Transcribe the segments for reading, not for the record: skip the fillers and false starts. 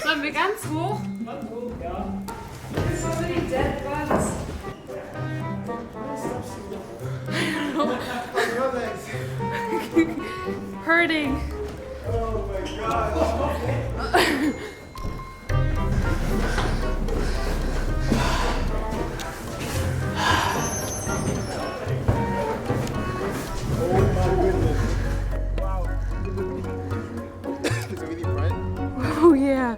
Sollen wir ganz hoch? Ganz hoch, ja. So many dead bugs. Hurting. Oh my god. Oh yeah.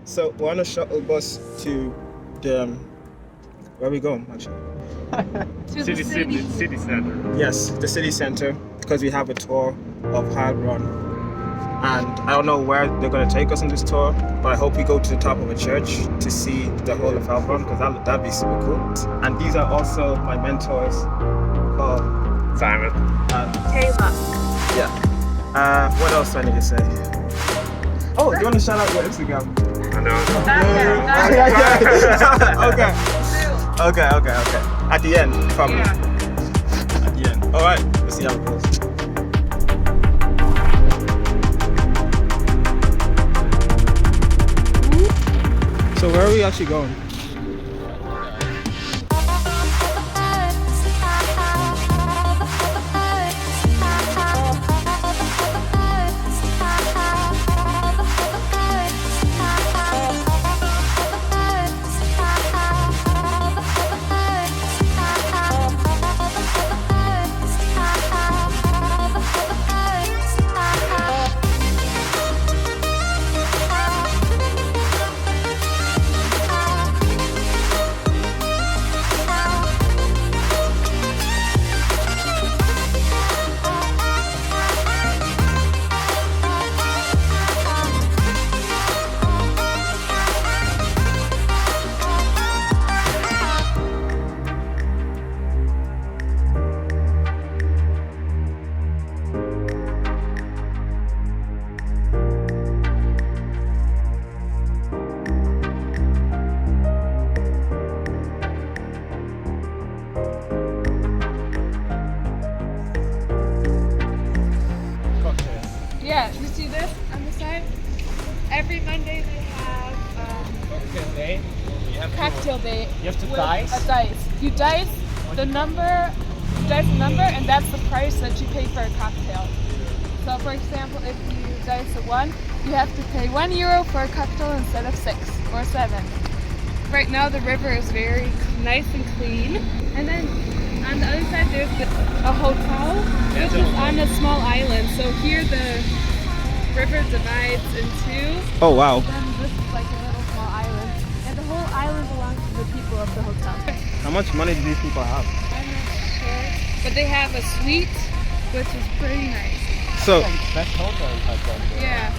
So we're on a shuttle bus to the where are we going actually? To the city. City center. Yes, the city center, because we have a tour of Heilbronn. And I don't know where they're going to take us on this tour, but I hope we go to the top of a church to see the whole of Heilbronn, because that'd be super cool. And these are also my mentors called Simon. Taylor. Yeah. What else do I need to say? Oh, do you want to shout out your Instagram? No. Okay. At the end, probably. Yeah. At the end. All right. Let's see how it goes. So where are we actually going? Yeah, you see this on the side? Every Monday they have cocktail day. You have to with dice? a dice. You dice the number, and that's the price that you pay for a cocktail. So for example, if you dice a 1, you have to pay €1 for a cocktail instead of 6 or 7. Right now the river is very nice and clean. And then on the other side there's a hotel, which is on a small island. So here the river divides in 2. Oh wow. Then this is like a little small island. And the whole island belongs to the people of the hotel. How much money do these people have? I'm not sure. But they have a suite, which is pretty nice. So Best hotel in Stuttgart. Yeah.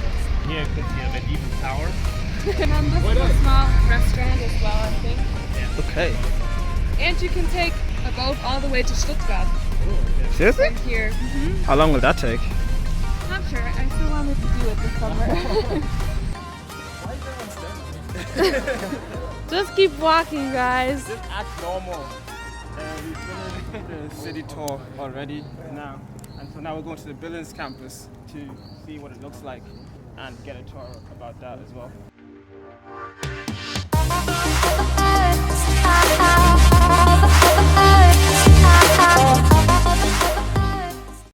Here you can see the medieval tower. And then this is a small restaurant as well, I think. okay. And you can take a boat all the way to Stuttgart Seriously? from here. How long will that take? Not sure. I still wanted to do it this summer. Why is everyone standing? Just keep walking, guys. Just act normal. We've been in the city tour already now. And so now we're going to the Billings campus to see what it looks like and get a tour about that as well.